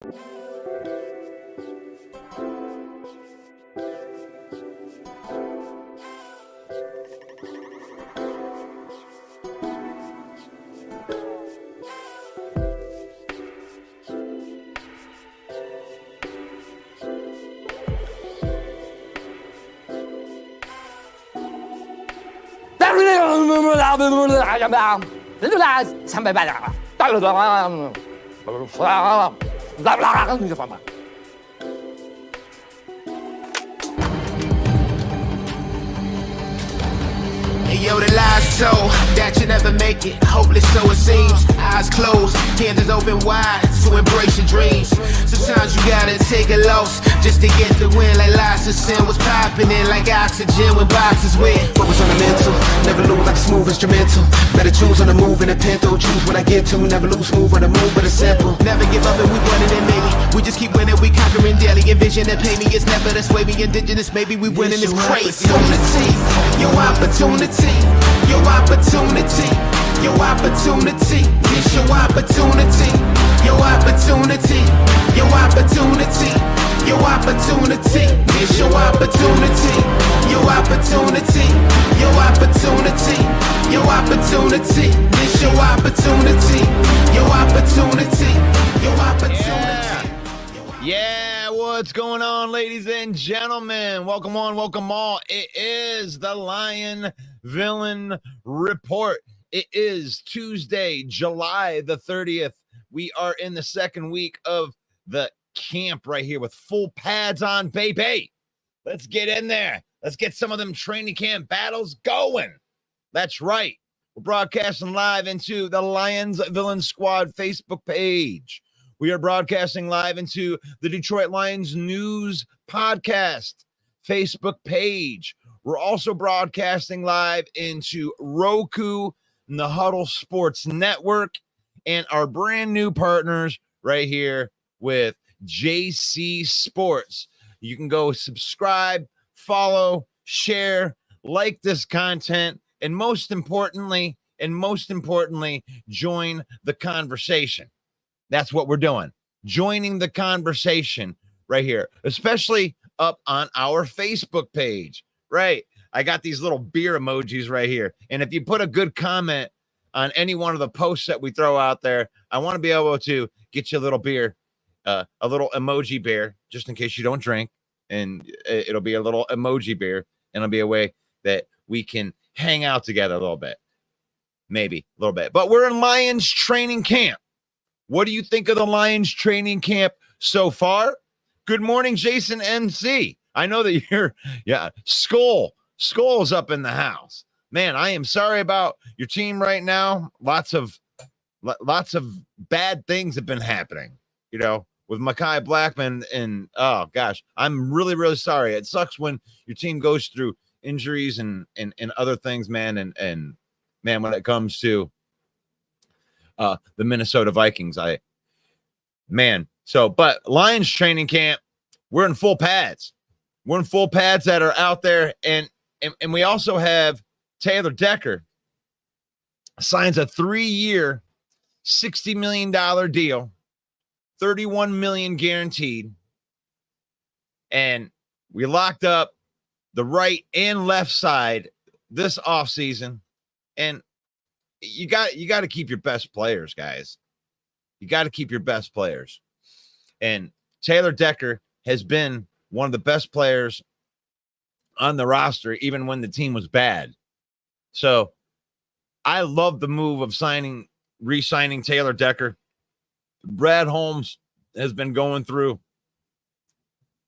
Hey, yo, the lies told that you never make it. Hopeless, so it seems. Eyes closed, hands is open wide to embrace your dreams. Sometimes you gotta take a loss just to get the win. Like lots of sin was popping in like oxygen when boxes win. Focus on the mental, never lose like a smooth instrumental. Better choose on the move in a pinto. Choose what I get to, never lose move on the move, but it's simple. Never give up and we winning it, maybe. We just keep winning, we conquering daily. Envision and pay me, it's never this way. We indigenous, maybe we winning this crazy. Your opportunity, your opportunity, your opportunity. It's your opportunity, your opportunity, your opportunity, your opportunity. It's your opportunity, your opportunity, your opportunity, your opportunity. It's your opportunity, your opportunity, your opportunity. Yeah, what's going on, ladies and gentlemen? Welcome on, welcome all. It is the Lion Villain Report. It is Tuesday, July the 30th. We are in the second week of the camp right here with full pads on, baby. Let's get in there. Let's get some of them training camp battles going. That's right. We're broadcasting live into the Lions Villain Squad Facebook page. We are broadcasting live into the Detroit Lions News Podcast Facebook page. We're also broadcasting live into Roku and the Huddle Sports Network and our brand new partners right here with JC Sports. You can go subscribe, follow, share, like this content, and most importantly, join the conversation. That's what we're doing. Joining the conversation right here, especially up on our Facebook page. Right. I got these little beer emojis right here. And if you put a good comment on any one of the posts that we throw out there, I want to be able to get you a little beer, a little emoji beer, just in case you don't drink. And it'll be a little emoji beer. And it'll be a way that we can hang out together a little bit. Maybe a little bit. But we're in Lions training camp. What do you think of the Lions training camp so far? Good morning, Jason MC. I know that you're, Skull's up in the house. Man, I am sorry about your team right now. Lots of bad things have been happening, with Mekhi Blackman. And, oh, gosh, I'm really, really sorry. It sucks when your team goes through injuries and other things, man. And man, when it comes to the Minnesota Vikings, but Lions training camp, we're in full pads. We're in full pads that are out there. And we also have Taylor Decker signs a 3-year, $60 million deal, $31 million guaranteed. And we locked up the right and left side this offseason. And you got to keep your best players, guys. You got to keep your best players. And Taylor Decker has been one of the best players on the roster, even when the team was bad. So I love the move of re-signing Taylor Decker. Brad Holmes has been going through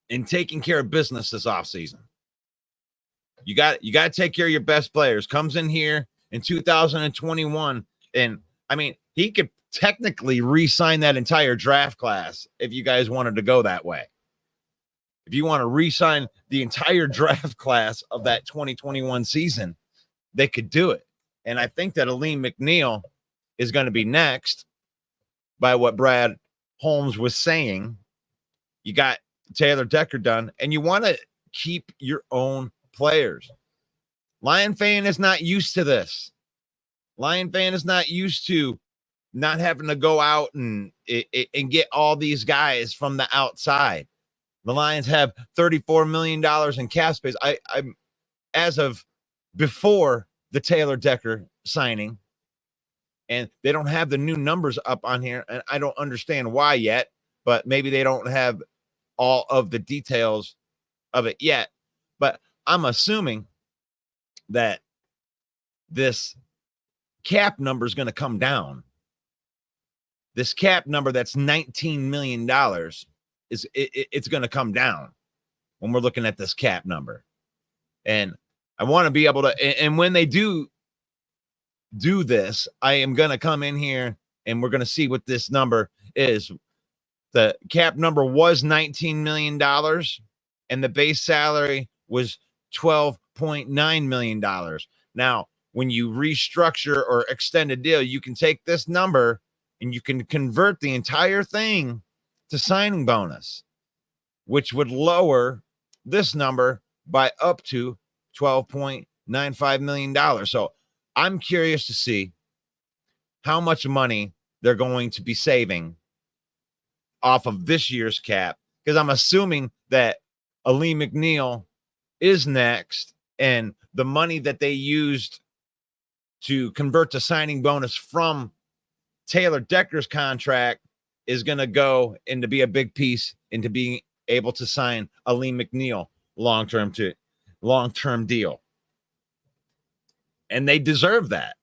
and taking care of business this offseason. You got to take care of your best players. Comes in here in 2021, and I mean, he could technically re-sign that entire draft class if you guys wanted to go that way. If you want to re-sign the entire draft class of that 2021 season, they could do it. And I think that Aleem McNeil is going to be next by what Brad Holmes was saying. You got Taylor Decker done, and you want to keep your own players. Lion fan is not used to this. Lion fan is not used to not having to go out and get all these guys from the outside. The Lions have $34 million in cap space. I'm as of before the Taylor Decker signing, and they don't have the new numbers up on here, and I don't understand why yet, but maybe they don't have all of the details of it yet. But I'm assuming that this cap number is going to come down. This cap number that's $19 million it's going to come down when we're looking at this cap number. And I want to be able to, and when they do this, I am going to come in here and we're going to see what this number is. The cap number was $19 million and the base salary was $12.9 million. Now, when you restructure or extend a deal, you can take this number and you can convert the entire thing to signing bonus, which would lower this number by up to $12.95 million. So I'm curious to see how much money they're going to be saving off of this year's cap, because I'm assuming that Ali McNeil is next, and the money that they used to convert to signing bonus from Taylor Decker's contract is going to go into be a big piece into being able to sign Ali McNeil long-term deal. And they deserve that.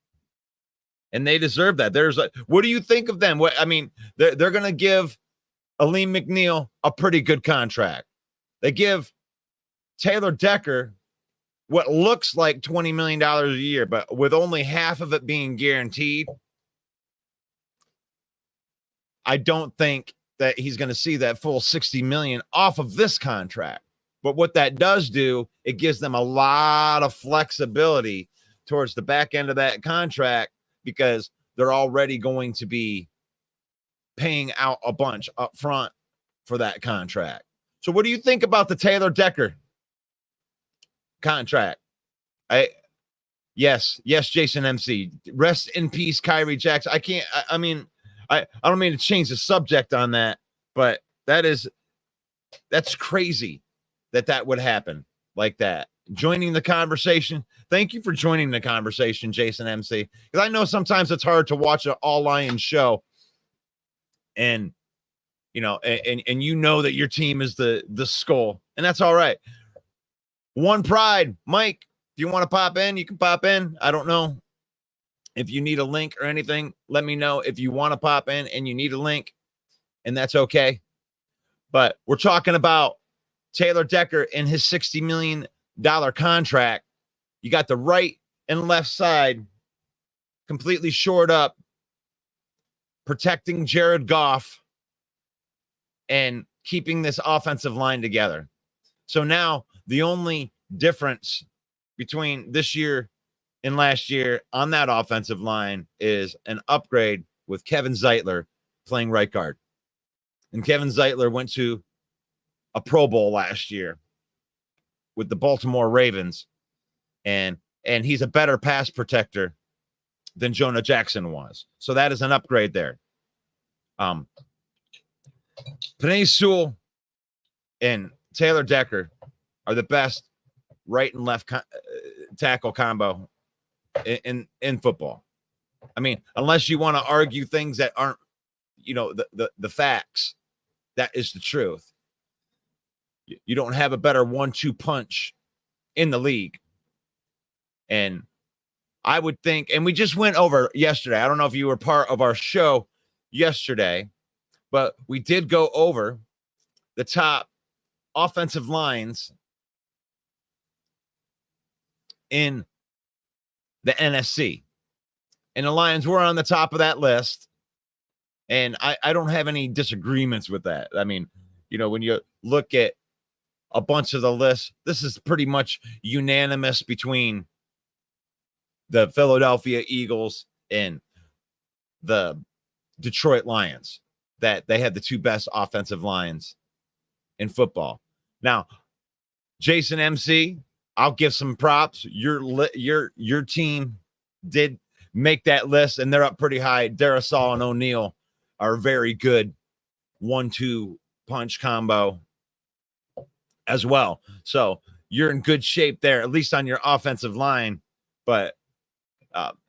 There's what do you think of them? I mean, they're going to give Ali McNeil a pretty good contract. They give Taylor Decker what looks like $20 million a year, but with only half of it being guaranteed. I don't think that he's going to see that full $60 million off of this contract. But what that does do, it gives them a lot of flexibility towards the back end of that contract, because they're already going to be paying out a bunch up front for that contract. So what do you think about the Taylor Decker contract? Yes, Jason MC. Rest in peace, Kyrie Jackson. I don't mean to change the subject on that, but that's crazy that would happen like that. Joining the conversation. Thank you for joining the conversation, Jason MC. Because I know sometimes it's hard to watch an all Lions show, and you know that your team is the skull, and that's all right. One Pride, Mike. If you want to pop in, you can pop in. I don't know if you need a link or anything. Let me know if you want to pop in and you need a link, and that's okay. But we're talking about Taylor Decker and his $60 million contract. You got the right and left side completely shored up, protecting Jared Goff and keeping this offensive line together. So now the only difference between this year and last year on that offensive line is an upgrade with Kevin Zeitler playing right guard. And Kevin Zeitler went to a Pro Bowl last year with the Baltimore Ravens, and he's a better pass protector than Jonah Jackson was. So that is an upgrade there. Penei Sewell and Taylor Decker are the best right and left tackle combo in football. I mean, unless you want to argue things that aren't, the facts, that is the truth. You don't have a better 1-2 punch in the league. And I would think, and we just went over yesterday, I don't know if you were part of our show yesterday, but we did go over the top offensive lines in the NFC. And the Lions were on the top of that list. And I don't have any disagreements with that. I mean, when you look at a bunch of the lists, this is pretty much unanimous between the Philadelphia Eagles and the Detroit Lions, that they had the two best offensive lines in football. Now, Jason MC, I'll give some props. Your team did make that list, and they're up pretty high. Darrisaw and O'Neal are very good 1-2 punch combo as well. So you're in good shape there, at least on your offensive line. But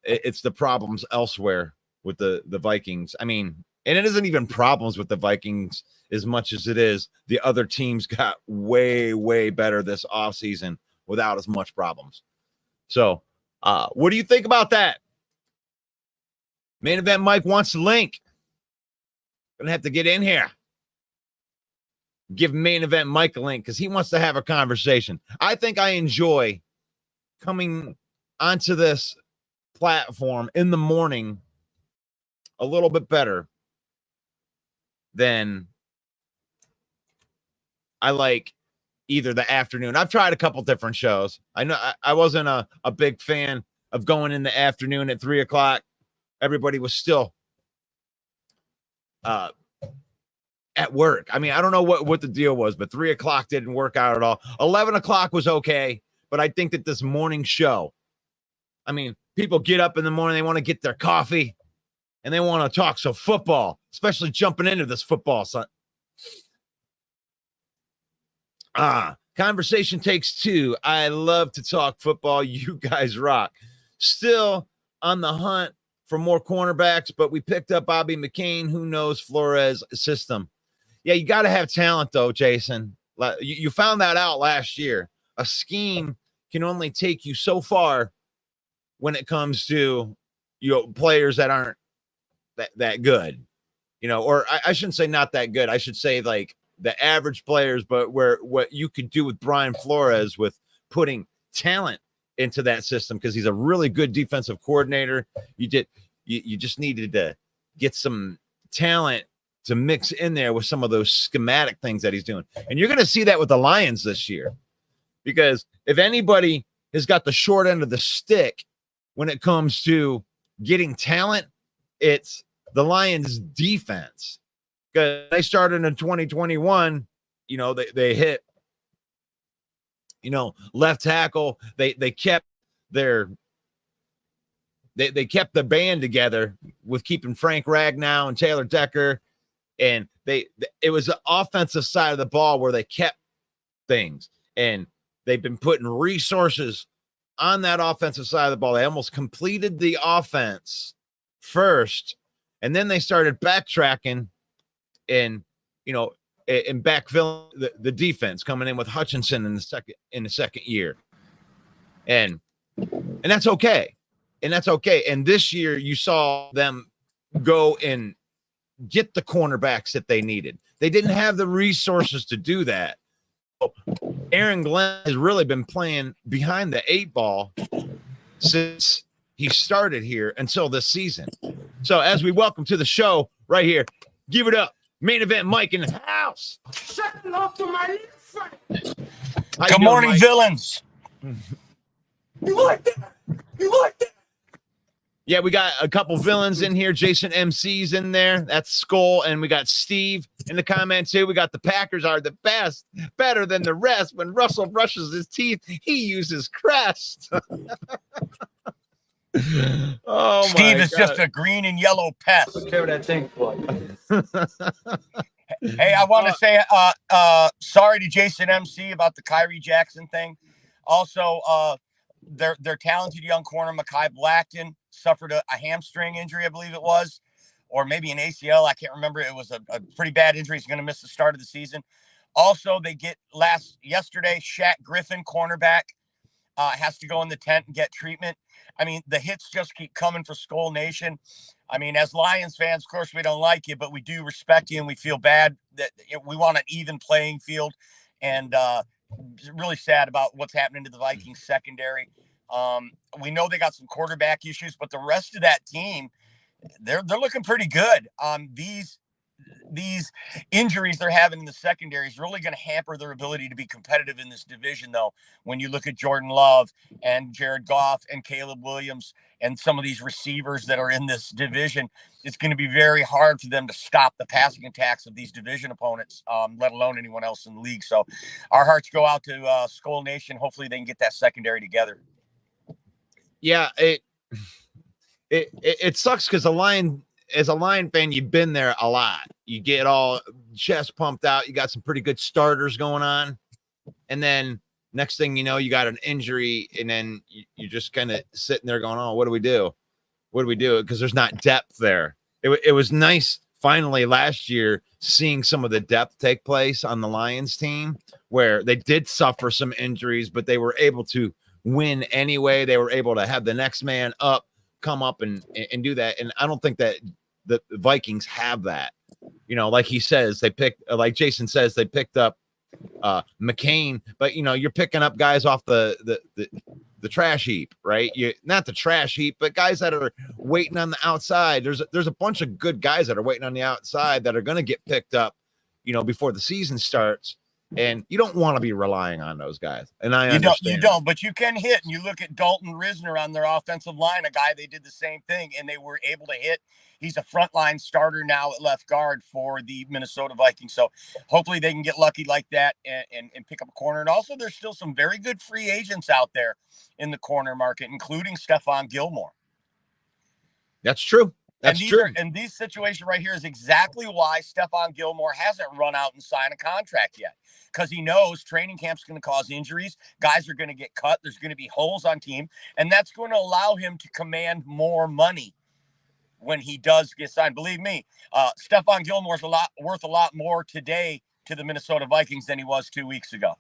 it's the problems elsewhere with the Vikings. I mean, and it isn't even problems with the Vikings as much as it is the other teams got way, way better this offseason without as much problems. So what do you think about that? Main Event Mike wants the link. Gonna have to get in here. Give Main Event Mike a link because he wants to have a conversation. I think I enjoy coming onto this platform in the morning a little bit better than I like either the afternoon. I've tried a couple different shows. I know I wasn't a big fan of going in the afternoon at 3 o'clock. Everybody was still at work. I mean, I don't know what the deal was, but 3 o'clock didn't work out at all. 11 o'clock was okay, but I think that this morning show, I mean, people get up in the morning, they want to get their coffee, and they want to talk some football, especially jumping into this football. Conversation takes two. I love to talk football. You guys rock. Still on the hunt for more cornerbacks, but we picked up Bobby McCain. Who knows Flores' system? Yeah, you got to have talent, though, Jason. You found that out last year. A scheme can only take you so far when it comes to, players that aren't that good, or I shouldn't say not that good. I should say like the average players, but what you could do with Brian Flores with putting talent into that system, because he's a really good defensive coordinator. You just needed to get some talent to mix in there with some of those schematic things that he's doing. And you're going to see that with the Lions this year, because if anybody has got the short end of the stick when it comes to getting talent, it's the Lions defense. Because they started in 2021, they hit, left tackle. They kept they kept the band together with keeping Frank Ragnow and Taylor Decker. And it was the offensive side of the ball where they kept things. And they've been putting resources on that offensive side of the ball. They almost completed the offense first, and then they started backtracking and backfilling the defense, coming in with Hutchinson in the second year. And that's okay. And this year you saw them go and get the cornerbacks that they needed. They didn't have the resources to do that. Aaron Glenn has really been playing behind the 8 ball since he started here until this season. So as we welcome to the show right here, give it up. Main Event Mike in the house. Shut off to my little friend. Good morning, Mike? Villains. You like that? You like that? Yeah, we got a couple villains in here. Jason MC's in there. That's Skull. And we got Steve in the comment too. We got the Packers are the best, better than the rest. When Russell brushes his teeth, he uses Crest. Oh, Steve is just a green and yellow pest. Whatever that thing for. Hey, I want to say sorry to Jason MC about the Kyrie Jackson thing. Also, their talented young corner, Mekhi Blackton, suffered a hamstring injury, I believe it was, or maybe an ACL. I can't remember. It was a pretty bad injury. He's going to miss the start of the season. Also, they get yesterday, Shaq Griffin, cornerback, has to go in the tent and get treatment. I mean, the hits just keep coming for Skull Nation. I mean, as Lions fans, of course, we don't like you, but we do respect you, and we feel bad that we want an even playing field. And really sad about what's happening to the Vikings secondary. We know they got some quarterback issues, but the rest of that team, they're looking pretty good. These injuries they're having in the secondary is really going to hamper their ability to be competitive in this division, though. When you look at Jordan Love and Jared Goff and Caleb Williams and some of these receivers that are in this division, it's going to be very hard for them to stop the passing attacks of these division opponents, let alone anyone else in the league. So our hearts go out to Skull Nation. Hopefully they can get that secondary together. Yeah, it sucks because as a Lion fan, you've been there a lot. You get all chest pumped out. You got some pretty good starters going on, and then next thing you know, you got an injury, and then you're just kind of sitting there going, "Oh, what do we do? What do we do?" Because there's not depth there. It was nice finally last year seeing some of the depth take place on the Lions team, where they did suffer some injuries, but they were able to win anyway. They were able to have the next man up, come up and do that. And I don't think that the Vikings have that. You know, like he says, they picked, like Jason says, they picked up McCain, but you know, you're picking up guys off the trash heap, right? You not the trash heap, but guys that are waiting on the outside. There's a bunch of good guys that are waiting on the outside that are going to get picked up, you know, before the season starts. And you don't want to be relying on those guys. And I understand. You don't, but you can hit. And you look at Dalton Risner on their offensive line, a guy they did the same thing, and they were able to hit. He's a frontline starter now at left guard for the Minnesota Vikings. So hopefully they can get lucky like that and pick up a corner. And also there's still some very good free agents out there in the corner market, including Stephon Gilmore. That's true. That's true. And this situation right here is exactly why Stephon Gilmore hasn't run out and signed a contract yet, because he knows training camp's going to cause injuries. Guys are going to get cut. There's going to be holes on team, and that's going to allow him to command more money when he does get signed. Believe me, Stephon Gilmore's worth a lot more today to the Minnesota Vikings than he was 2 weeks ago.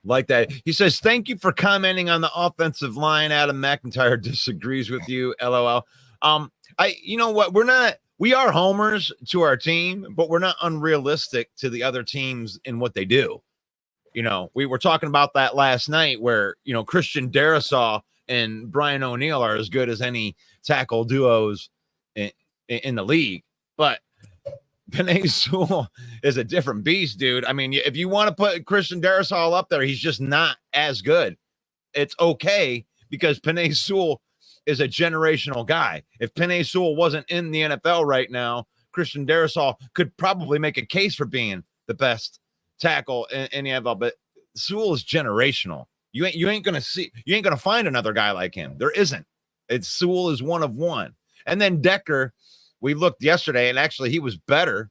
Like that. He says, thank you for commenting on the offensive line. Adam McIntyre disagrees with you. LOL. You know what? We are homers to our team, but we're not unrealistic to the other teams in what they do. You know, we were talking about that last night where, you know, Christian Darrisaw and Brian O'Neill are as good as any tackle duos in the league. But Penei Sewell is a different beast, dude. I mean, if you want to put Christian Darrisaw up there, he's just not as good. It's okay because Penei Sewell is a generational guy. If Penei Sewell wasn't in the NFL right now, Christian Darrisaw could probably make a case for being the best tackle in the NFL. But Sewell is generational. You ain't gonna find another guy like him. There isn't. Sewell is one of one. And then Decker, we looked yesterday, and actually he was better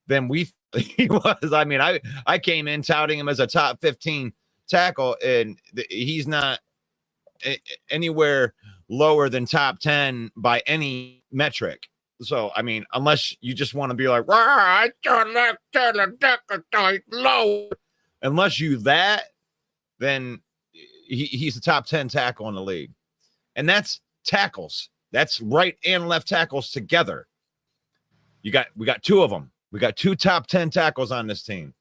than he was. I mean, I came in touting him as a top 15 tackle, and he's not anywhere lower than top 10 by any metric. So, I mean, unless you just want to be like, unless you that, then he's the top 10 tackle in the league. And that's tackles. That's right and left tackles together. We got two of them. We got two top 10 tackles on this team.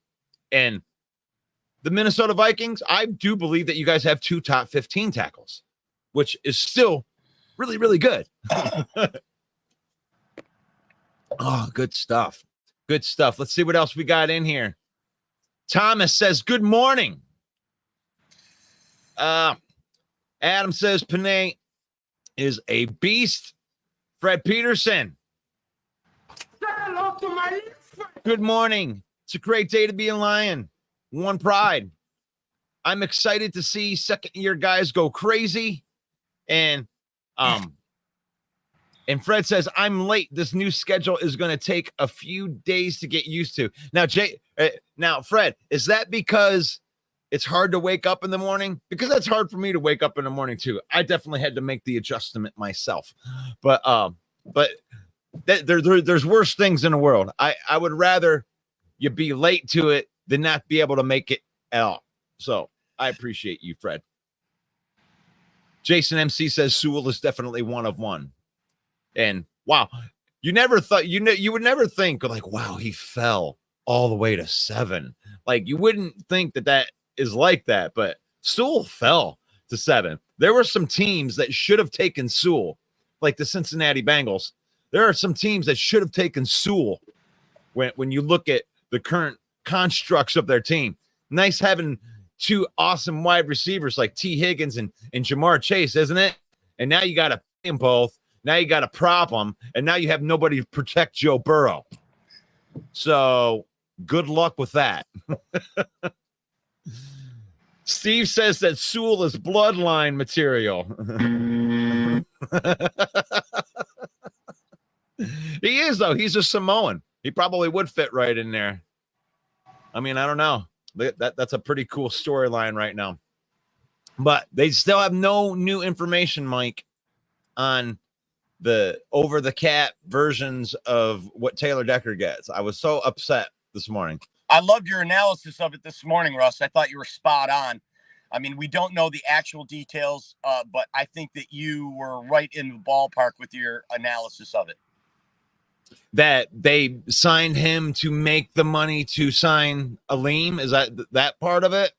And the Minnesota Vikings, I do believe that you guys have two top 15 tackles, which is still really, really good. Oh, good stuff. Good stuff. Let's see what else we got in here. Thomas says, good morning. Adam says, Penei is a beast. Fred Peterson. Good morning. It's a great day to be a Lion. One pride. I'm excited to see second-year guys go crazy. And Fred says, I'm late. This new schedule is going to take a few days to get used to. Now, Fred, is that because it's hard to wake up in the morning? Because that's hard for me to wake up in the morning too. I definitely had to make the adjustment myself. But there's worse things in the world. I would rather you be late to it than not be able to make it at all. So I appreciate you, Fred. Jason MC says Sewell is definitely one of one. And wow, you never thought you would never think like, wow, he fell all the way to 7. Like you wouldn't think that is like that, but Sewell fell to 7. There were some teams that should have taken Sewell, like the Cincinnati Bengals. There are some teams that should have taken Sewell when you look at the current constructs of their team. Nice having two awesome wide receivers like T. Higgins and Jamar Chase, isn't it? And now you got to pay them both. Now you got a problem, and now you have nobody to protect Joe Burrow. So good luck with that. Steve says that Sewell is bloodline material. He is, though. He's a Samoan. He probably would fit right in there. I mean, I don't know. That's a pretty cool storyline right now. But they still have no new information, Mike, on the over the cap versions of what Taylor Decker gets. I was so upset this morning. I loved your analysis of it this morning, Russ. I thought you were spot on. I mean, we don't know the actual details, but I think that you were right in the ballpark with your analysis of it. That they signed him to make the money to sign Aleem? Is that part of it?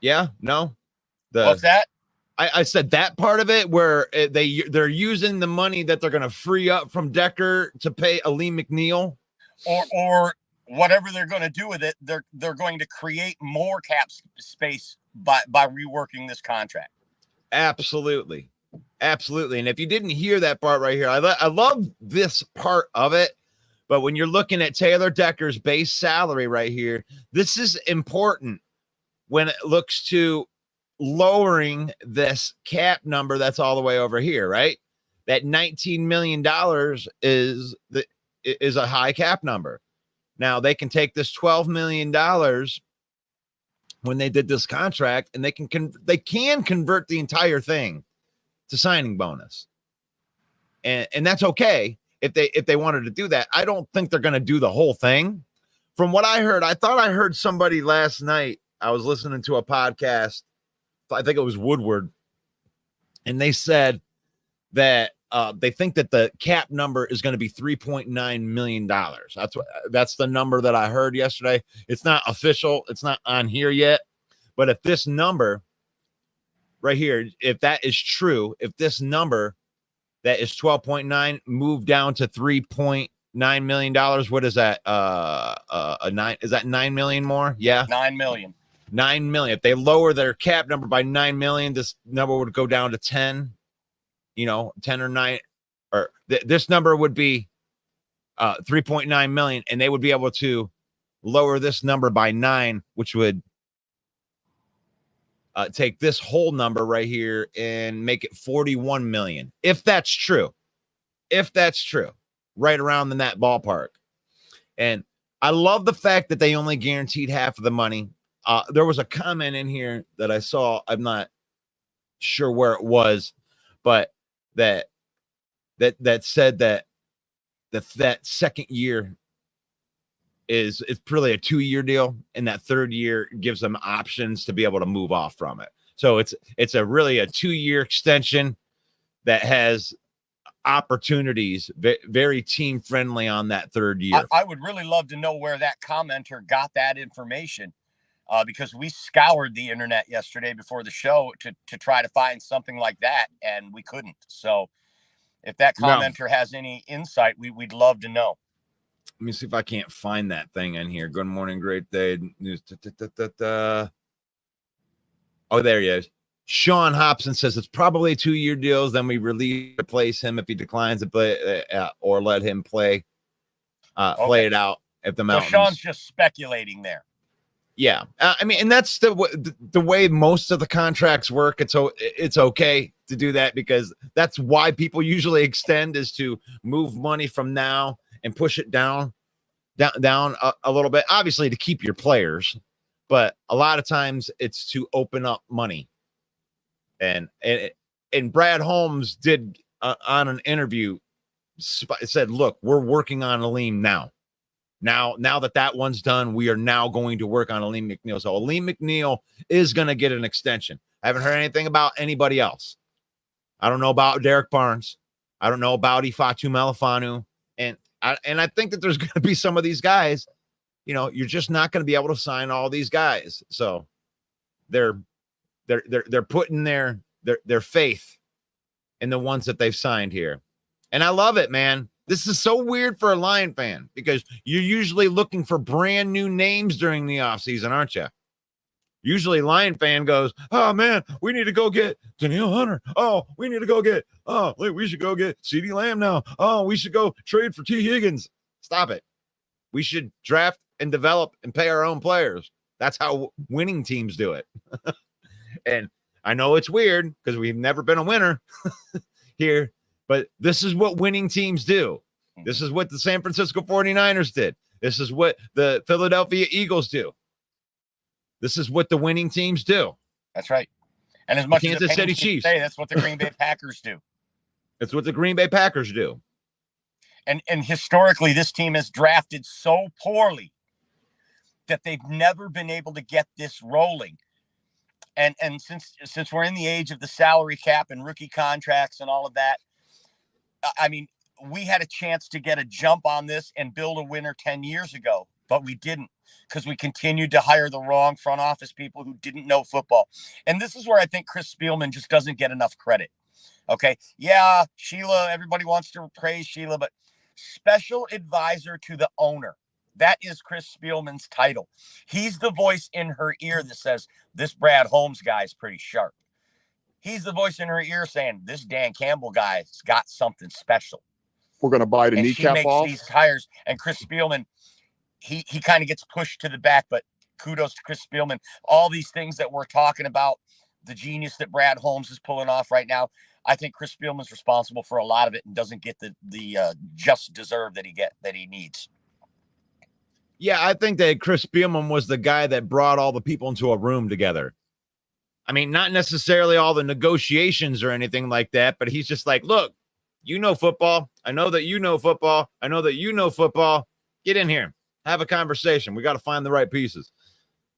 Yeah? No? What's that? I said that part of it where they're using the money that they're going to free up from Decker to pay Aleem McNeil? Or whatever they're going to do with it, they're going to create more cap space by reworking this contract. Absolutely. Absolutely. And if you didn't hear that part right here, I love this part of it. But when you're looking at Taylor Decker's base salary right here, this is important when it looks to lowering this cap number that's all the way over here, right? That $19 million is a high cap number. Now they can take this $12 million when they did this contract, and they can convert the entire thing to signing bonus. And that's okay if they wanted to do that. I don't think they're going to do the whole thing. From what I heard, I thought I heard somebody last night. I was listening to a podcast. I think it was Woodward. And they said that they think that the cap number is going to be $3.9 million. That's the number that I heard yesterday. It's not official. It's not on here yet. But if this number right here, if that is true, if this number that is 12.9 moved down to $3.9 million, what is that? A nine? Is that 9 million more? Yeah, 9 million. 9 million. If they lower their cap number by 9 million, this number would go down to 10. 10 or 9, or this number would be 3.9 million, and they would be able to lower this number by 9, which would take this whole number right here and make it 41 million. If that's true, right around in that ballpark. And I love the fact that they only guaranteed half of the money. There was a comment in here that I saw. I'm not sure where it was, but that said that second year is really a 2-year deal, and that third year gives them options to be able to move off from it. So it's a really a 2-year extension that has opportunities, very team friendly on that third year. I would really love to know where that commenter got that information, because we scoured the internet yesterday before the show to try to find something like that, and we couldn't. So if that commenter has any insight, we'd love to know. Let me see if I can't find that thing in here. Good morning, great day. News. Oh, there he is. Sean Hobson says it's probably 2-year deals. Then we replace him if he declines to play, or let him play it out at the Mountains. So Sean's just speculating there. Yeah, I mean, and that's the way most of the contracts work. It's okay to do that, because that's why people usually extend, is to move money from now and push it down a little bit, obviously to keep your players, but a lot of times it's to open up money. And Brad Holmes did on an interview said, look, we're working on Aleem now that one's done, we are now going to work on Aleem McNeil. So Aleem McNeil is going to get an extension. I haven't heard anything about anybody else. I don't know about Derek Barnes. I don't know about Ifatu Malafanu. And I think that there's going to be some of these guys, you're just not going to be able to sign all these guys. So they're putting their faith in the ones that they've signed here. And I love it, man. This is so weird for a Lion fan, because you're usually looking for brand new names during the offseason, aren't you? Usually Lion fan goes, oh, man, we need to go get Danielle Hunter. Oh, we need to go get, we should go get CeeDee Lamb now. Oh, we should go trade for T. Higgins. Stop it. We should draft and develop and pay our own players. That's how winning teams do it. And I know it's weird because we've never been a winner here, but this is what winning teams do. This is what the San Francisco 49ers did. This is what the Philadelphia Eagles do. This is what the winning teams do. That's right. And as much Kansas as City Chiefs say, that's what the Green Bay Packers do. It's what the Green Bay Packers do. And historically, this team has drafted so poorly that they've never been able to get this rolling. And since we're in the age of the salary cap and rookie contracts and all of that, I mean, we had a chance to get a jump on this and build a winner 10 years ago, but we didn't because we continued to hire the wrong front office people who didn't know football. And this is where I think Chris Spielman just doesn't get enough credit. Okay. Yeah, Sheila, everybody wants to praise Sheila, but special advisor to the owner. That is Chris Spielman's title. He's the voice in her ear that says, this Brad Holmes guy is pretty sharp. He's the voice in her ear saying, this Dan Campbell guy's got something special. We're going to buy the and kneecap she off. makes these hires, and Chris Spielman, he kind of gets pushed to the back, but kudos to Chris Spielman. All these things that we're talking about, the genius that Brad Holmes is pulling off right now, I think Chris Spielman's responsible for a lot of it and doesn't get the just deserve that he needs. Yeah, I think that Chris Spielman was the guy that brought all the people into a room together. I mean, not necessarily all the negotiations or anything like that, but he's just like, look, you know football. I know that you know football. I know that you know football. Get in here. Have a conversation. We got to find the right pieces.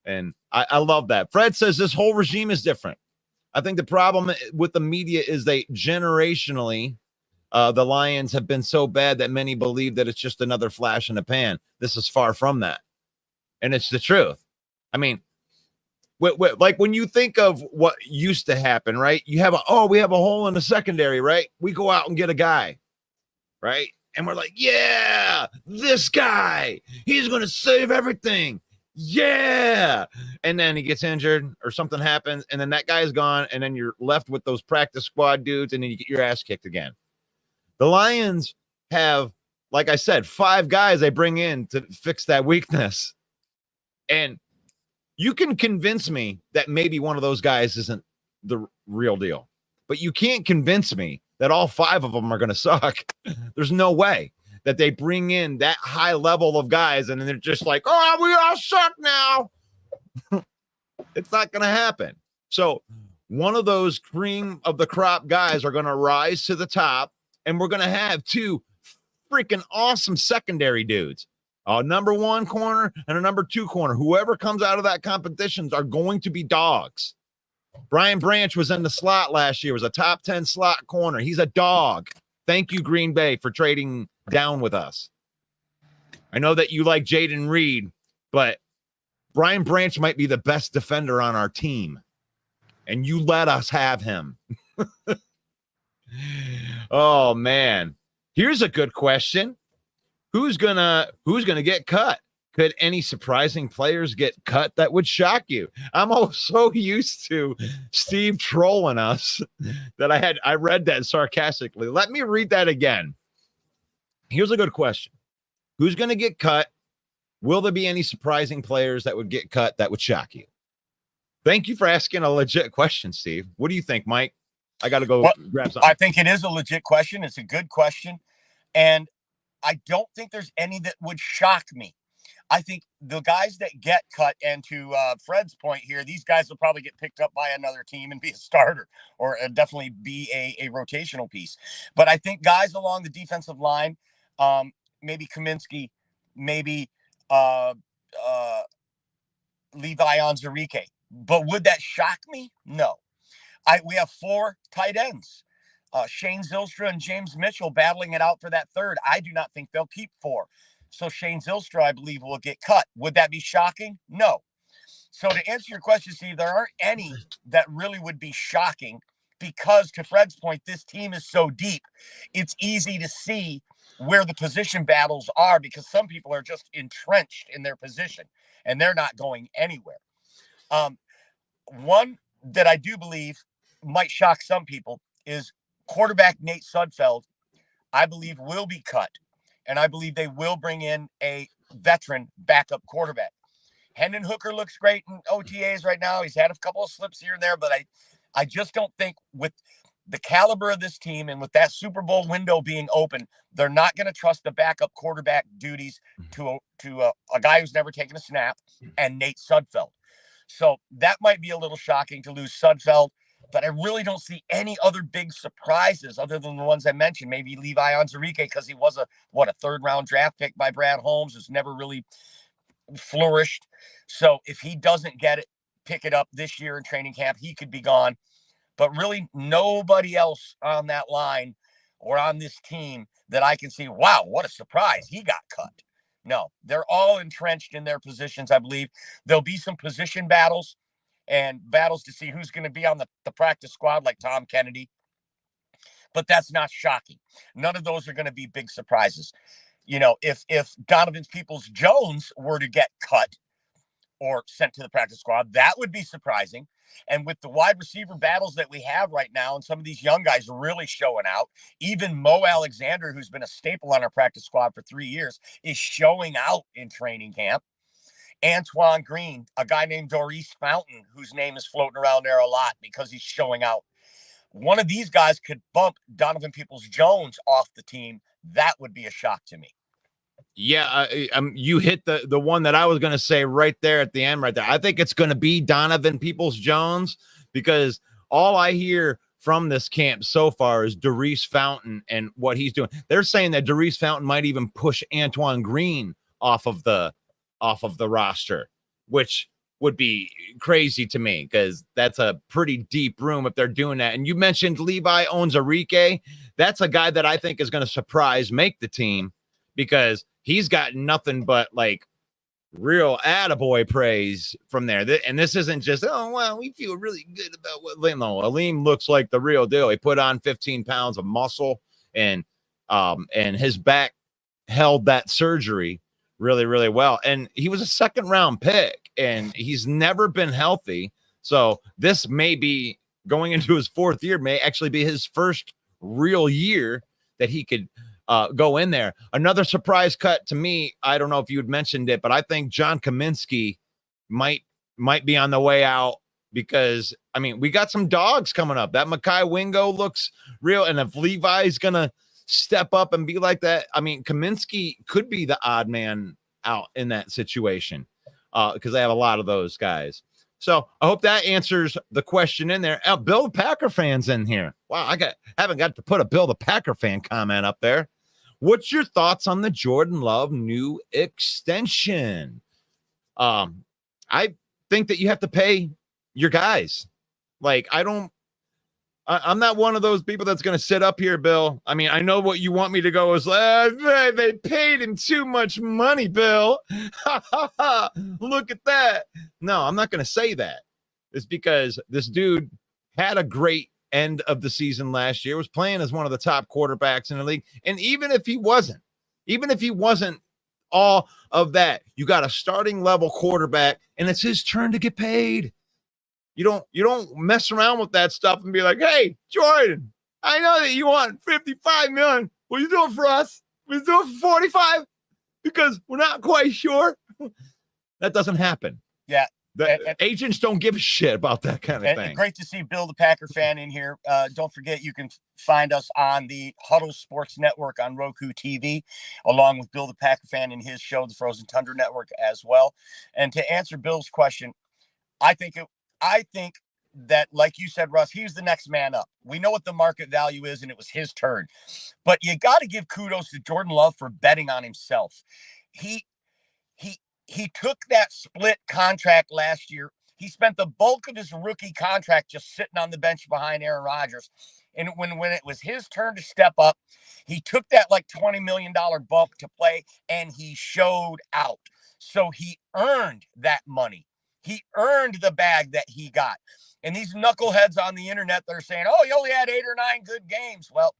And I love that. Fred says this whole regime is different. I think the problem with the media is they generationally, the Lions have been so bad that many believe that it's just another flash in the pan. This is far from that. And it's the truth. I mean, like when you think of what used to happen, right? We have a hole in the secondary, right? We go out and get a guy, right? And we're like, yeah, this guy, he's going to save everything. Yeah. And then he gets injured or something happens. And then that guy's gone. And then you're left with those practice squad dudes. And then you get your ass kicked again. The Lions have, like I said, 5 guys they bring in to fix that weakness. And you can convince me that maybe one of those guys isn't the real deal. But you can't convince me that all 5 of them are going to suck. There's no way that they bring in that high level of guys and then they're just like, oh, we all suck now. It's not going to happen. So one of those cream of the crop guys are going to rise to the top, and we're going to have 2 freaking awesome secondary dudes, a number 1 corner and a number 2 corner. Whoever comes out of that competitions are going to be dogs. Brian Branch was in the slot last year, was a top 10 slot corner. He's a dog. Thank you, Green Bay, for trading down with us. I know that you like Jaden Reed, but Brian Branch might be the best defender on our team, and you let us have him. Oh, man. Here's a good question. Who's gonna get cut? Could any surprising players get cut that would shock you? I'm all so used to Steve trolling us that I read that sarcastically. Let me read that again. Here's a good question. Who's going to get cut? Will there be any surprising players that would get cut that would shock you? Thank you for asking a legit question, Steve. What do you think, Mike? I got to go grab something. I think it is a legit question. It's a good question. And I don't think there's any that would shock me. I think the guys that get cut, and to Fred's point here, these guys will probably get picked up by another team and be a starter or definitely be a rotational piece. But I think guys along the defensive line, maybe Kaminsky, maybe Levi Onwuzurike. But would that shock me? No. We have 4 tight ends. Shane Zylstra and James Mitchell battling it out for that third. I do not think they'll keep 4. So Shane Zylstra, I believe, will get cut. Would that be shocking? No. So to answer your question, Steve, there aren't any that really would be shocking because, to Fred's point, this team is so deep. It's easy to see where the position battles are because some people are just entrenched in their position and they're not going anywhere. One that I do believe might shock some people is quarterback Nate Sudfeld, I believe, will be cut. And I believe they will bring in a veteran backup quarterback. Hendon Hooker looks great in OTAs right now. He's had a couple of slips here and there, but I just don't think with the caliber of this team and with that Super Bowl window being open, they're not going to trust the backup quarterback duties to a guy who's never taken a snap and Nate Sudfeld. So that might be a little shocking to lose Sudfeld, but I really don't see any other big surprises other than the ones I mentioned. Maybe Levi Onwuzurike, because he was a third-round draft pick by Brad Holmes, who's never really flourished. So if he doesn't get it, pick it up this year in training camp, he could be gone. But really nobody else on that line or on this team that I can see, wow, what a surprise, he got cut. No, they're all entrenched in their positions, I believe. There'll be some position battles and battles to see who's going to be on the practice squad, like Tom Kennedy. But that's not shocking. None of those are going to be big surprises. You know, if Donovan Peoples-Jones were to get cut or sent to the practice squad, that would be surprising. And with the wide receiver battles that we have right now, and some of these young guys really showing out, even Mo Alexander, who's been a staple on our practice squad for 3 years, is showing out in training camp. Antoine Green, a guy named Doris Fountain, whose name is floating around there a lot because he's showing out. One of these guys could bump Donovan Peoples-Jones off the team. That would be a shock to me. Yeah, you hit the one that I was going to say right there at the end right there. I think it's going to be Donovan Peoples-Jones, because all I hear from this camp so far is Doris Fountain and what he's doing. They're saying that Doris Fountain might even push Antoine Green off of the roster, which would be crazy to me because that's a pretty deep room if they're doing that. And you mentioned Levi Onwuzurike. That's a guy that I think is going to make the team, because he's got nothing but like real attaboy praise from there. And this isn't just, oh, well, we feel really good about what Aleem looks like the real deal. He put on 15 pounds of muscle, and his back held that surgery really, really well. And he was a second-round pick, and he's never been healthy. So this may be going into his fourth year, may actually be his first real year that he could go in there. Another surprise cut to me, I don't know if you had mentioned it, but I think John Kaminsky might be on the way out, because, I mean, we got some dogs coming up. That Mekhi Wingo looks real, and if Levi's going to step up and be like that, I mean, Kaminsky could be the odd man out in that situation, because they have a lot of those guys. So I hope that answers the question in there. Bill the Packer fan's in here. Wow, haven't got to put a Bill the Packer fan comment up there. What's your thoughts on the Jordan Love new extension? I think that you have to pay your guys. Like, I'm not one of those people that's going to sit up here, Bill. I mean, I know what you want me to go is, they paid him too much money, Bill. Look at that. No, I'm not going to say that. It's because this dude had a great end of the season last year, was playing as one of the top quarterbacks in the league. And even if he wasn't all of that, you got a starting level quarterback, and it's his turn to get paid. You don't mess around with that stuff and be like, hey, Jordan, I know that you want $55 million. What are you doing for us? We're doing for 45 because we're not quite sure. That doesn't happen. Yeah. Agents don't give a shit about that kind of thing. Great to see Bill the Packer fan in here. Don't forget, you can find us on the Huddle Sports Network on Roku TV, along with Bill the Packer fan and his show, the Frozen Tundra Network, as well. And to answer Bill's question, I think that, like you said, Russ, he's the next man up. We know what the market value is, and it was his turn. But you got to give kudos to Jordan Love for betting on himself. He took that split contract last year. He spent the bulk of his rookie contract just sitting on the bench behind Aaron Rodgers. And when it was his turn to step up, he took that like $20 million bump to play, and he showed out. So he earned that money. He earned the bag that he got. And these knuckleheads on the internet that are saying, oh, he only had 8 or 9 good games. Well,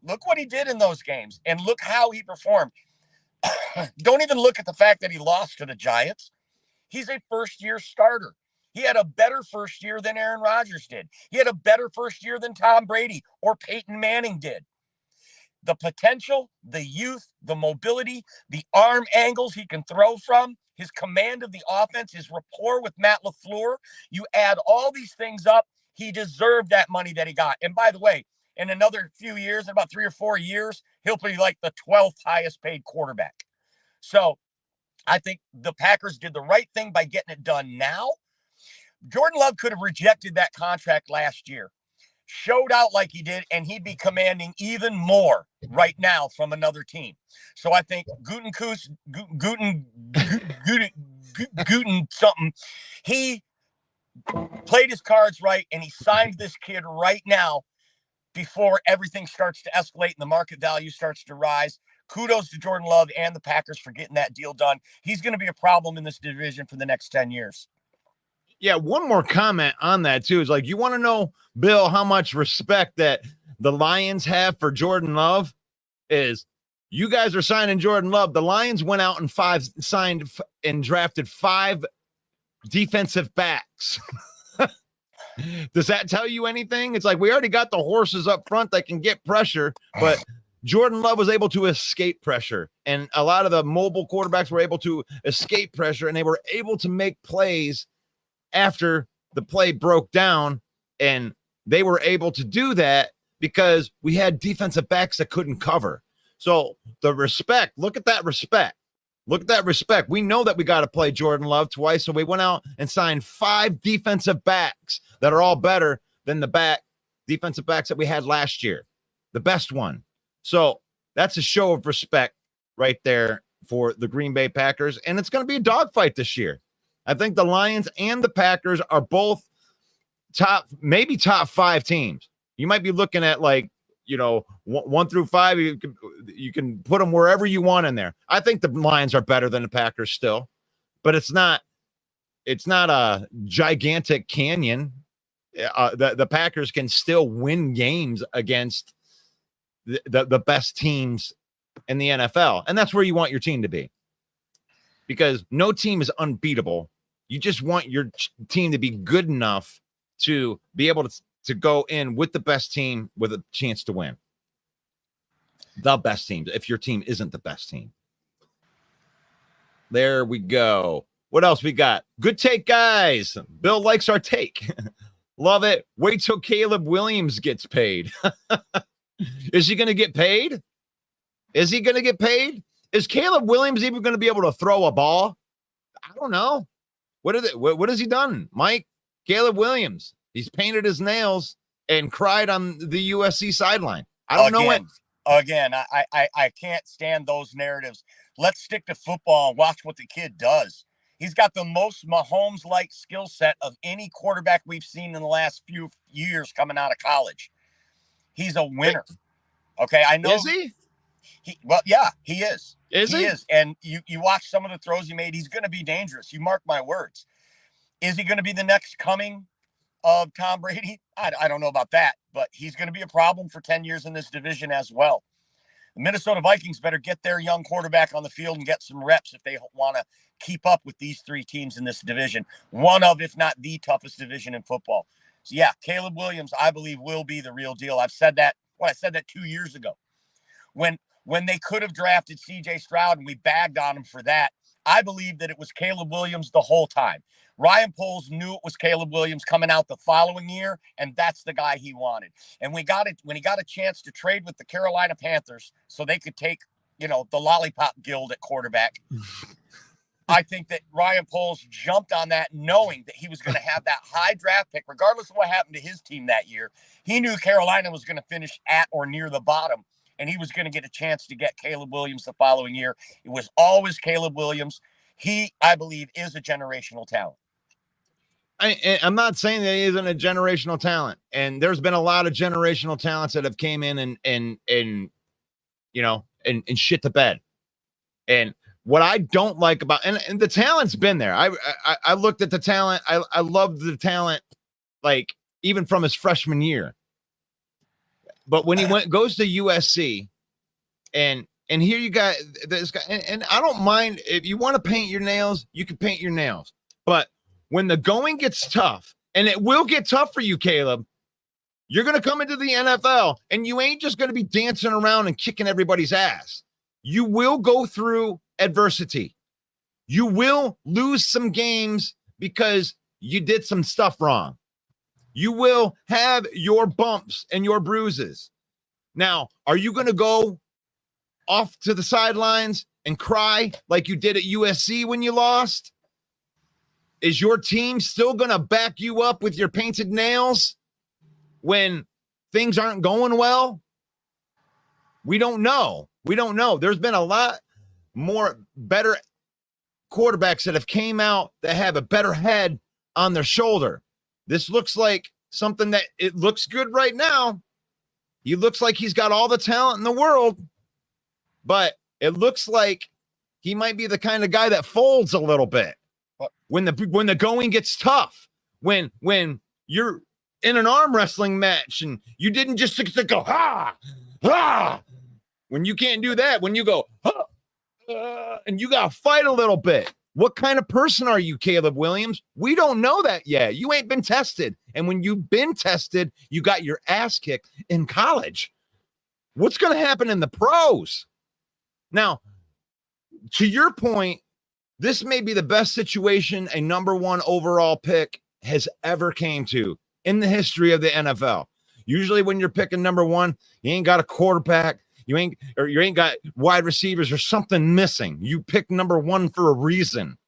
look what he did in those games, and look how he performed. Don't even look at the fact that he lost to the Giants. He's a first-year starter. He had a better first year than Aaron Rodgers did. He had a better first year than Tom Brady or Peyton Manning did. The potential, the youth, the mobility, the arm angles he can throw from, his command of the offense, his rapport with Matt LaFleur, you add all these things up, He deserved that money that he got. And by the way, in another few years, in about 3 or 4 years, he'll be like the 12th highest paid quarterback. So I think the Packers did the right thing by getting it done now. Jordan Love could have rejected that contract last year, showed out like he did, and he'd be commanding even more right now from another team. So I think Guten something, he played his cards right, and he signed this kid right now before everything starts to escalate and the market value starts to rise. Kudos to Jordan Love and the Packers for getting that deal done. He's going to be a problem in this division for the next 10 years. Yeah, one more comment on that, too, is like, you want to know, Bill, how much respect that the Lions have for Jordan Love is you guys are signing Jordan Love. The Lions went out and signed and drafted 5 defensive backs. Does that tell you anything? It's like, we already got the horses up front that can get pressure, but Jordan Love was able to escape pressure, and a lot of the mobile quarterbacks were able to escape pressure, and they were able to make plays after the play broke down, and they were able to do that because we had defensive backs that couldn't cover. So the respect, look at that respect. Look at that respect. We know that we got to play Jordan Love twice, so we went out and signed 5 defensive backs that are all better than the defensive backs that we had last year, the best one. So that's a show of respect right there for the Green Bay Packers, and it's going to be a dogfight this year. I think the Lions and the Packers are both maybe top 5 teams. You might be looking at, like, 1 through 5. You can put them wherever you want in there. I think the Lions are better than the Packers still, but it's not a gigantic canyon. The Packers can still win games against the best teams in the NFL, and that's where you want your team to be, because no team is unbeatable. You just want your team to be good enough to be able to go in with the best team with a chance to win. The best team, if your team isn't the best team. There we go. What else we got? Good take, guys. Bill likes our take. Love it. Wait till Caleb Williams gets paid. Is he going to get paid? Is he going to get paid? Is Caleb Williams even going to be able to throw a ball? I don't know. What has he done, Mike? Caleb Williams. He's painted his nails and cried on the USC sideline. I don't know it. Again, I can't stand those narratives. Let's stick to football and watch what the kid does. He's got the most Mahomes-like skill set of any quarterback we've seen in the last few years coming out of college. He's a winner. Okay, I know. Is he? Well, yeah, he is. Is he? He is. And you watch some of the throws he made. He's going to be dangerous. You mark my words. Is he going to be the next coming of Tom Brady? I don't know about that, but he's going to be a problem for 10 years in this division as well. The Minnesota Vikings better get their young quarterback on the field and get some reps if they want to keep up with these 3 teams in this division. One of, if not the toughest division in football. So yeah, Caleb Williams, I believe, will be the real deal. I've said that. Well, I said that 2 years ago when they could have drafted CJ Stroud and we bagged on him for that. I believe that it was Caleb Williams the whole time. Ryan Poles knew it was Caleb Williams coming out the following year, and that's the guy he wanted. And when he got a chance to trade with the Carolina Panthers so they could take, the lollipop guild at quarterback, I think that Ryan Poles jumped on that knowing that he was going to have that high draft pick, regardless of what happened to his team that year. He knew Carolina was going to finish at or near the bottom, and he was going to get a chance to get Caleb Williams the following year. It was always Caleb Williams. He, I believe, is a generational talent. I'm not saying that he isn't a generational talent, and there's been a lot of generational talents that have came in and shit the bed. And what I don't like about and the talent's been there. I looked at the talent. I loved the talent, like even from his freshman year. But when he goes to USC, and here you got this guy, and I don't mind if you want to paint your nails, you can paint your nails, but when the going gets tough, and it will get tough for you, Caleb, you're going to come into the NFL, and you ain't just going to be dancing around and kicking everybody's ass. You will go through adversity. You will lose some games because you did some stuff wrong. You will have your bumps and your bruises. Now, are you going to go off to the sidelines and cry like you did at USC when you lost? Is your team still going to back you up with your painted nails when things aren't going well? We don't know. We don't know. There's been a lot more better quarterbacks that have came out that have a better head on their shoulder. This looks like something that it looks good right now. He looks like he's got all the talent in the world, but it looks like he might be the kind of guy that folds a little bit when the going gets tough. When you're in an arm wrestling match and you didn't just go ha. When you can't do that, when you go and you got to fight a little bit. What kind of person are you, Caleb Williams? We don't know that yet. You ain't been tested. And when you've been tested, you got your ass kicked in college. What's going to happen in the pros? Now, to your point, this may be the best situation a number 1 overall pick has ever came to in the history of the NFL. Usually when you're picking number 1, you ain't got a quarterback. You ain't got wide receivers or something missing. You pick number 1 for a reason.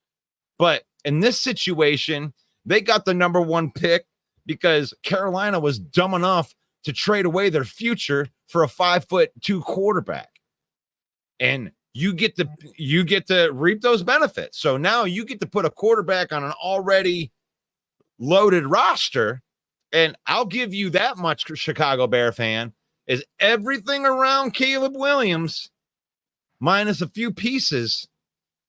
But in this situation, they got the number 1 pick because Carolina was dumb enough to trade away their future for a 5'2" quarterback. And you get to reap those benefits. So now you get to put a quarterback on an already loaded roster. And I'll give you that much, Chicago Bear fan, is everything around Caleb Williams, minus a few pieces,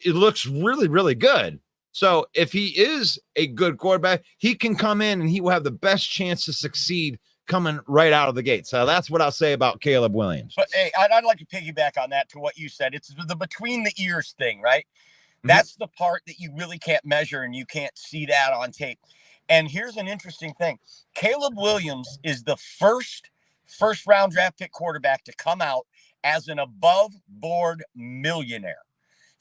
it looks really, really good. So if he is a good quarterback, he can come in and he will have the best chance to succeed coming right out of the gate. So that's what I'll say about Caleb Williams. But hey, I'd like to piggyback on that to what you said. It's the between the ears thing, right? That's the part that you really can't measure and you can't see that on tape. And here's an interesting thing. Caleb Williams is the first round draft pick quarterback to come out as an above board millionaire.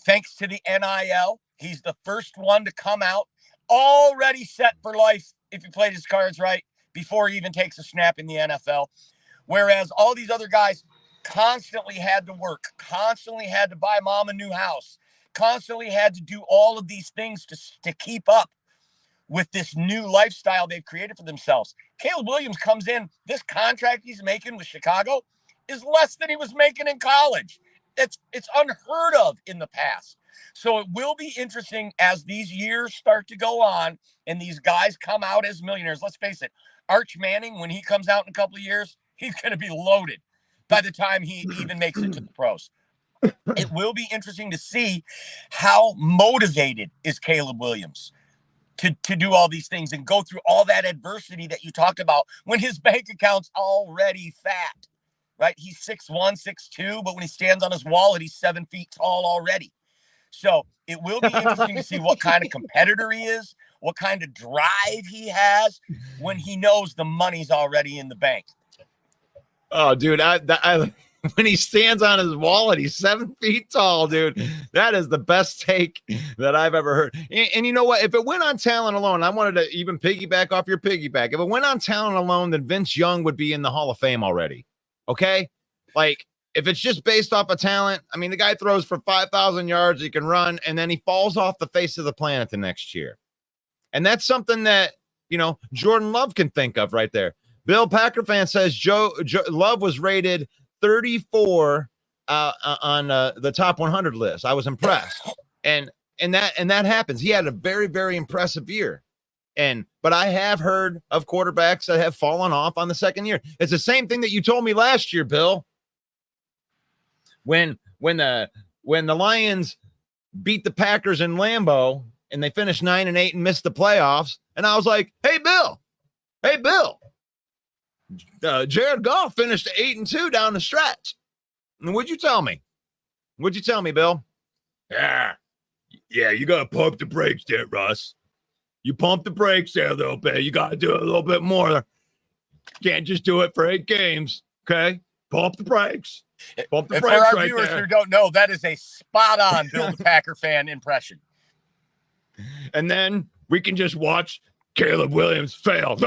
Thanks to the NIL, he's the first one to come out already set for life if he played his cards right before he even takes a snap in the NFL. Whereas all these other guys constantly had to work, constantly had to buy mom a new house, constantly had to do all of these things to keep up with this new lifestyle they've created for themselves. Caleb Williams comes in, this contract he's making with Chicago is less than he was making in college. It's unheard of in the past. So it will be interesting as these years start to go on and these guys come out as millionaires. Let's face it, Arch Manning, when he comes out in a couple of years, he's going to be loaded by the time he even makes it to the pros. It will be interesting to see how motivated is Caleb Williams to do all these things and go through all that adversity that you talked about when his bank account's already fat, right? He's 6'1", 6'2", but when he stands on his wallet, he's 7 feet tall already. So it will be interesting to see what kind of competitor he is, what kind of drive he has when he knows the money's already in the bank. Oh, dude, when he stands on his wallet, he's 7 feet tall, dude. That is the best take that I've ever heard. And you know what? If it went on talent alone, I wanted to even piggyback off your piggyback. If it went on talent alone, then Vince Young would be in the Hall of Fame already. Okay? Like, if it's just based off of talent, I mean, the guy throws for 5,000 yards, he can run, and then he falls off the face of the planet the next year. And that's something that, Jordan Love can think of right there. Bill Packer fan says Joe Love was rated 34 on the top 100 list. I was impressed. And that happens. He had a very, very impressive year. But I have heard of quarterbacks that have fallen off on the second year. It's the same thing that you told me last year, Bill. When the Lions beat the Packers in Lambeau and they finished 9-8 and missed the playoffs, and I was like, hey, Bill, Jared Goff finished 8-2 down the stretch. And what'd you tell me? Bill? Yeah, you got to pump the brakes there, Russ. You pump the brakes there a little bit. You got to do it a little bit more. Can't just do it for 8 games, okay? Pump the brakes. Pump the brakes for our right viewers there. who don't know, that is a spot-on Bill the Packer fan impression. And then we can just watch Caleb Williams failed.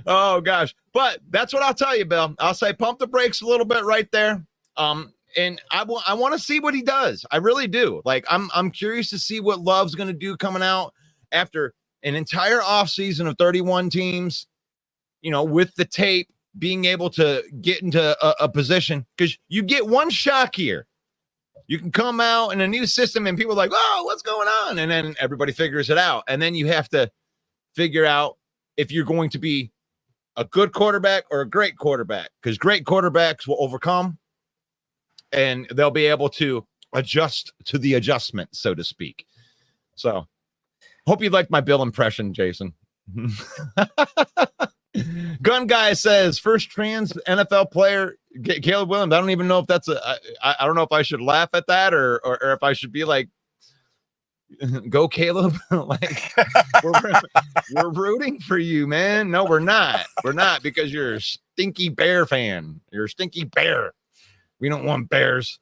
Oh gosh, but that's what I'll tell you, Bill. I'll say pump the brakes a little bit right there. And I want to see what he does. I really do. Like I'm curious to see what Love's going to do coming out after an entire offseason of 31 teams, you know, with the tape, being able to get into a position, because you get one shot here. You can come out in a new system and people are like, oh, what's going on? And then everybody figures it out. And then you have to figure out if you're going to be a good quarterback or a great quarterback, because great quarterbacks will overcome and they'll be able to adjust to the adjustment, so to speak. So hope you liked my Bill impression, Jason. Gun Guy says first trans NFL player, Caleb Williams. I don't even know if that's I don't know if I should laugh at that or if I should be like, go Caleb. Like we're rooting for you, man. No, we're not. We're not, because you're a stinky Bear fan. You're a stinky Bear. We don't want Bears.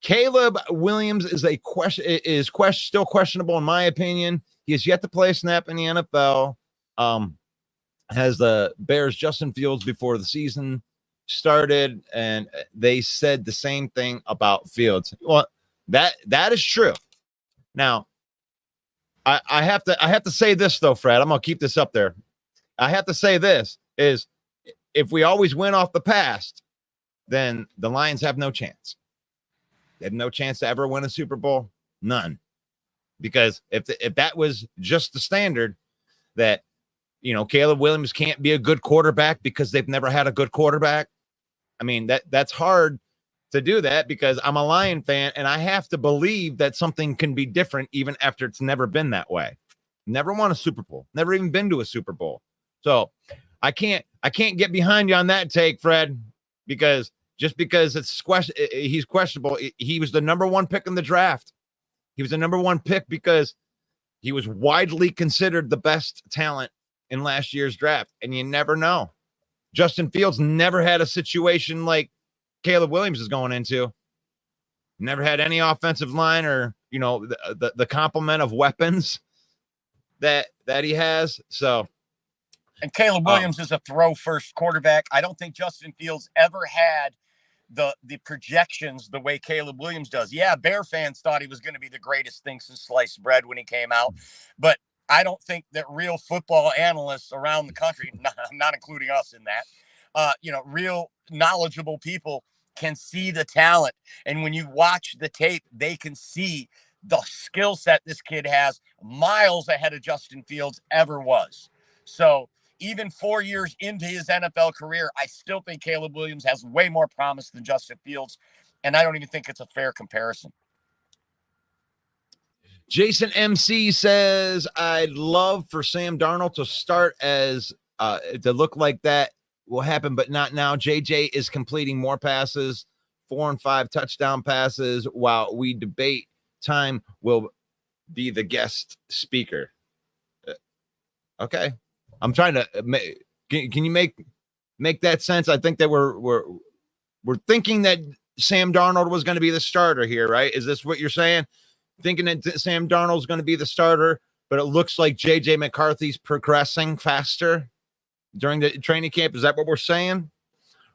Caleb Williams is still questionable in my opinion. He has yet to play a snap in the NFL. Has the Bears Justin Fields before the season started, and they said the same thing about Fields. Well, that is true. Now, I have to say this though, Fred. I'm gonna keep this up there. I have to say this is, if we always win off the past, then the Lions have no chance. They have no chance to ever win a Super Bowl. None. Because if that was just the standard, that, you know, Caleb Williams can't be a good quarterback because they've never had a good quarterback. I mean, that's hard to do that, because I'm a Lion fan and I have to believe that something can be different even after it's never been that way. Never won a Super Bowl, never even been to a Super Bowl. So I can't get behind you on that take, Fred, because just because he's questionable, he was the number one pick in the draft. He was the number one pick because he was widely considered the best talent in last year's draft, and you never know. Justin Fields never had a situation like Caleb Williams is going into. Never had any offensive line or, you know, the complement of weapons that he has. So, and Caleb Williams is a throw first quarterback. I don't think Justin Fields ever had the projections the way Caleb Williams does. Yeah, Bear fans thought he was going to be the greatest thing since sliced bread when he came out, but I don't think that real football analysts around the country, not including us in that, real knowledgeable people can see the talent. And when you watch the tape, they can see the skill set this kid has miles ahead of Justin Fields ever was. So even 4 years into his NFL career, I still think Caleb Williams has way more promise than Justin Fields. And I don't even think it's a fair comparison. Jason MC says, I'd love for Sam Darnold to start to look like that will happen, but not now. JJ is completing more passes, 4 and 5 touchdown passes, while we debate time will be the guest speaker. Okay. I'm trying to can you make that sense? I think that we're thinking that Sam Darnold was going to be the starter here, right? Is this what you're saying? Thinking that Sam Darnold's going to be the starter, but it looks like JJ McCarthy's progressing faster during the training camp. Is that what we're saying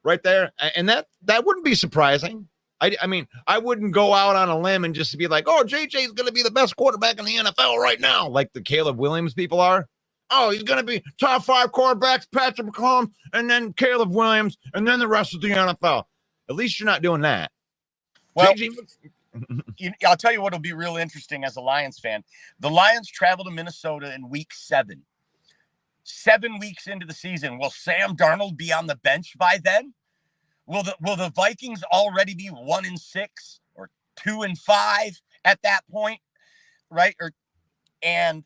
right there? And that wouldn't be surprising. I mean, I wouldn't go out on a limb and just be like, oh, JJ's going to be the best quarterback in the NFL right now, like the Caleb Williams people are. Oh, he's going to be top 5 quarterbacks, Patrick Mahomes, and then Caleb Williams, and then the rest of the NFL. At least you're not doing that. Well, I'll tell you what will be real interesting as a Lions fan. The Lions travel to Minnesota in week 7. 7 weeks into the season. Will Sam Darnold be on the bench by then? Will the Vikings already be 1-6 or 2-5 at that point? Right? And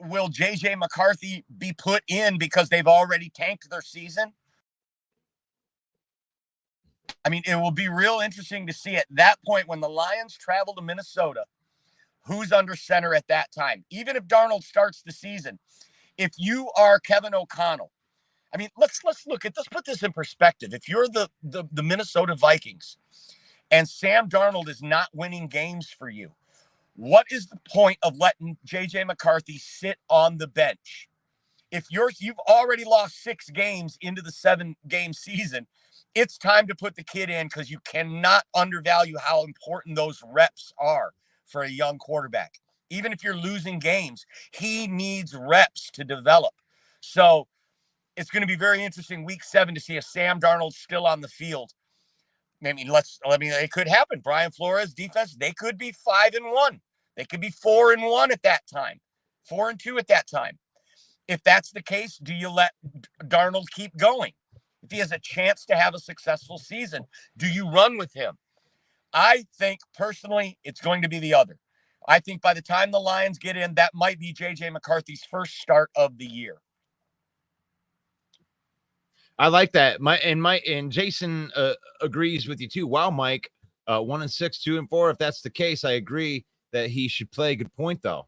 will JJ McCarthy be put in because they've already tanked their season? I mean, it will be real interesting to see at that point when the Lions travel to Minnesota, who's under center at that time. Even if Darnold starts the season, if you are Kevin O'Connell, I mean, let's put this in perspective. If you're the Minnesota Vikings and Sam Darnold is not winning games for you, what is the point of letting J.J. McCarthy sit on the bench? If you've already lost 6 games into the 7-game season, it's time to put the kid in, because you cannot undervalue how important those reps are for a young quarterback. Even if you're losing games, he needs reps to develop. So it's going to be very interesting week 7 to see if Sam Darnold's still on the field. I mean, it could happen. Brian Flores defense, they could be 5-1. They could be 4-1 at that time, 4-2 at that time. If that's the case, do you let Darnold keep going? If he has a chance to have a successful season, do you run with him? I think personally, it's going to be the other. I think by the time the Lions get in, that might be J.J. McCarthy's first start of the year. I like that. And Jason agrees with you too. Wow, Mike, 1-6, 2-4. If that's the case, I agree that he should play. Good point, though.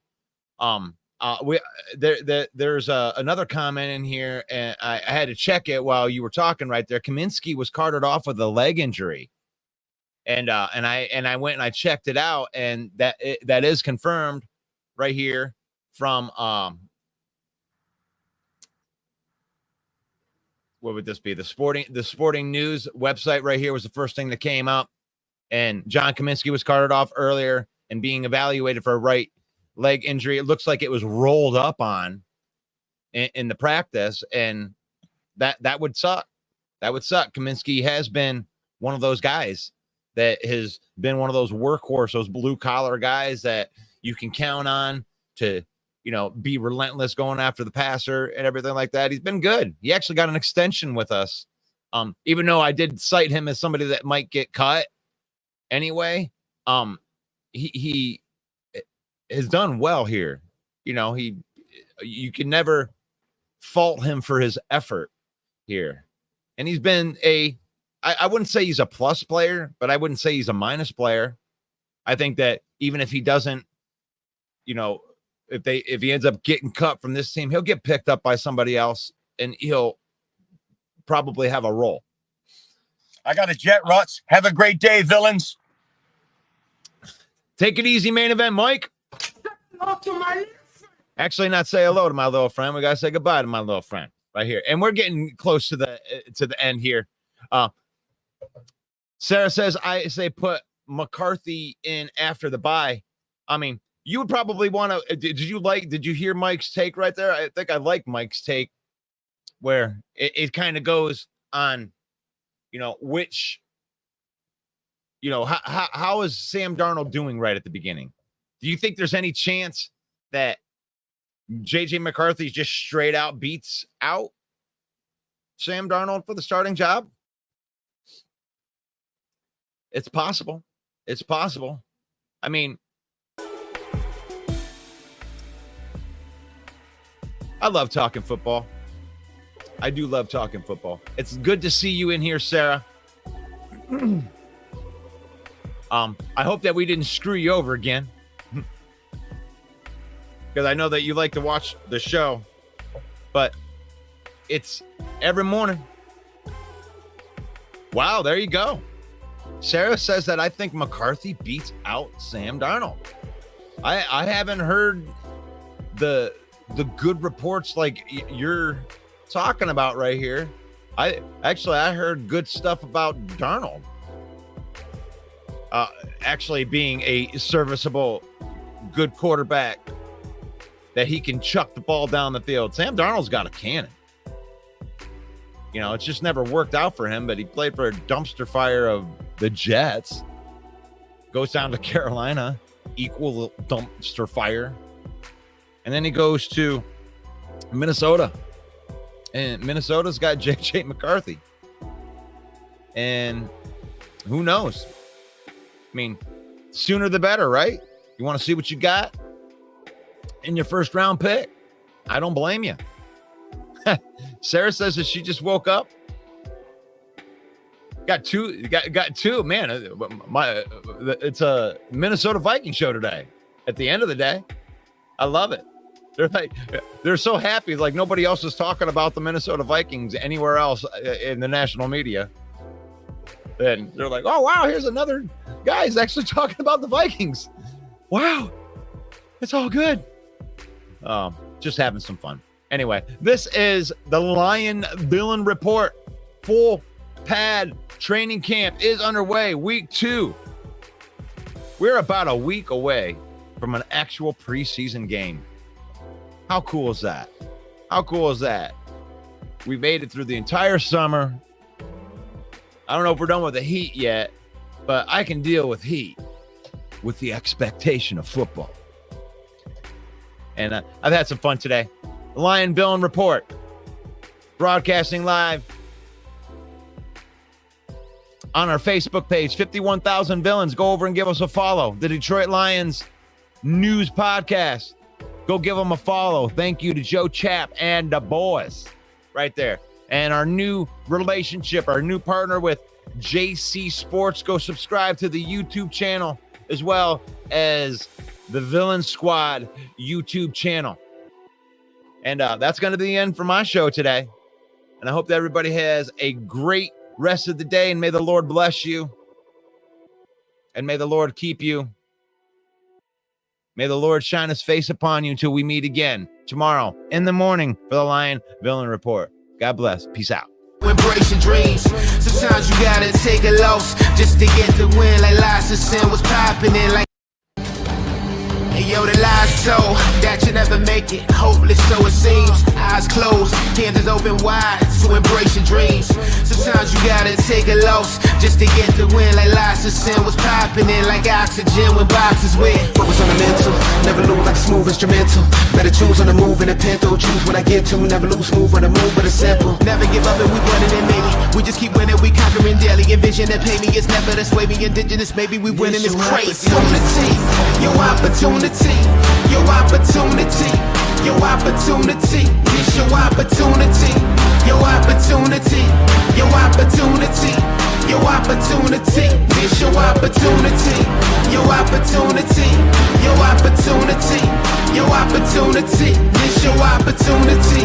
There's another comment in here, and I had to check it while you were talking right there. Kaminsky was carted off with a leg injury, and I went and I checked it out, and that is confirmed right here from what would this be? The Sporting News website right here was the first thing that came up. And John Kaminsky was carted off earlier and being evaluated for a right leg injury. It looks like it was rolled up on in the practice, and that would suck. That would suck. Kaminsky has been one of those guys that has been one of those workhorse, those blue collar guys that you can count on to, be relentless going after the passer and everything like that. He's been good. He actually got an extension with us. Even though I did cite him as somebody that might get cut anyway. He has done well here. You can never fault him for his effort here. And he's been I wouldn't say he's a plus player, but I wouldn't say he's a minus player. I think that even if he doesn't, if he ends up getting cut from this team, he'll get picked up by somebody else and he'll probably have a role. I got a jet, Ruts. Have a great day, villains. Take it easy, main event, Mike. Actually, not say hello to my little friend. We got to say goodbye to my little friend right here. And we're getting close to the end here. Sarah says, I say put McCarthy in after the bye. I mean, you would probably want to. Did you hear Mike's take right there? I think I like Mike's take where it kind of goes on, which, how is Sam Darnold doing right at the beginning? Do you think there's any chance that J.J. McCarthy just straight out beats out Sam Darnold for the starting job? It's possible. It's possible. I mean, I love talking football. I do love talking football. It's good to see you in here, Sarah. I hope that we didn't screw you over again. Because I know that you like to watch the show. But it's every morning. Wow, there you go. Sarah says that I think McCarthy beats out Sam Darnold. I haven't heard the good reports like you're talking about right here. I heard good stuff about Darnold actually being a serviceable, good quarterback that he can chuck the ball down the field. Sam Darnold's got a cannon. It's just never worked out for him, but he played for a dumpster fire of the Jets. Goes down to Carolina, equal dumpster fire. And then he goes to Minnesota. And Minnesota's got J.J. McCarthy. And who knows? I mean, sooner the better, right? You want to see what you got in your first round pick? I don't blame you. Sarah says that she just woke up. Got two, man. It's a Minnesota Viking show today. At the end of the day, I love it. They're so happy, like nobody else is talking about the Minnesota Vikings anywhere else in the national media. And they're like, oh, wow, here's another guy who's actually talking about the Vikings. Wow. It's all good. Just having some fun. Anyway, this is the Lion Villain Report. Full pad training camp is underway. Week 2. We're about a week away from an actual preseason game. How cool is that? How cool is that? We made it through the entire summer. I don't know if we're done with the heat yet, but I can deal with heat with the expectation of football. And I've had some fun today. The Lion Villain Report, broadcasting live on our Facebook page, 51,000 Villains. Go over and give us a follow. The Detroit Lions News Podcast. Go give them a follow. Thank you to Joe Chapp and the boys right there. And our new relationship, our new partner with JC Sports. Go subscribe to the YouTube channel as well as the Villain Squad YouTube channel. And that's going to be the end for my show today. And I hope that everybody has a great rest of the day. And may the Lord bless you. And may the Lord keep you. May the Lord shine his face upon you until we meet again tomorrow in the morning for the Lion Villain Report. God bless. Peace out. Embrace your dreams. Sometimes you gotta take a loss just to get the win. Like Lies of Sin was popping in like. Hey, yo, the lies told that you never make it. Hopeless, so it seems. Eyes closed, hands open wide. So embrace your dreams. Sometimes you gotta take a loss just to get the win. Like Lies of Sin was popping in like oxygen when boxes wet. Focus on the mental, never lose like a smooth instrumental. Better choose on the move in a pinto. Choose when I get to, never lose smooth on the move, but it's simple. Never give up and we running and maybe we just keep winning, we conquering daily. Envision that pay me, it's never the sway me. Indigenous, maybe we winning this crazy. Your opportunity, your opportunity, your opportunity. It's your opportunity, your opportunity, your opportunity, your opportunity. It's your opportunity, your opportunity, your opportunity, your opportunity. It's your opportunity.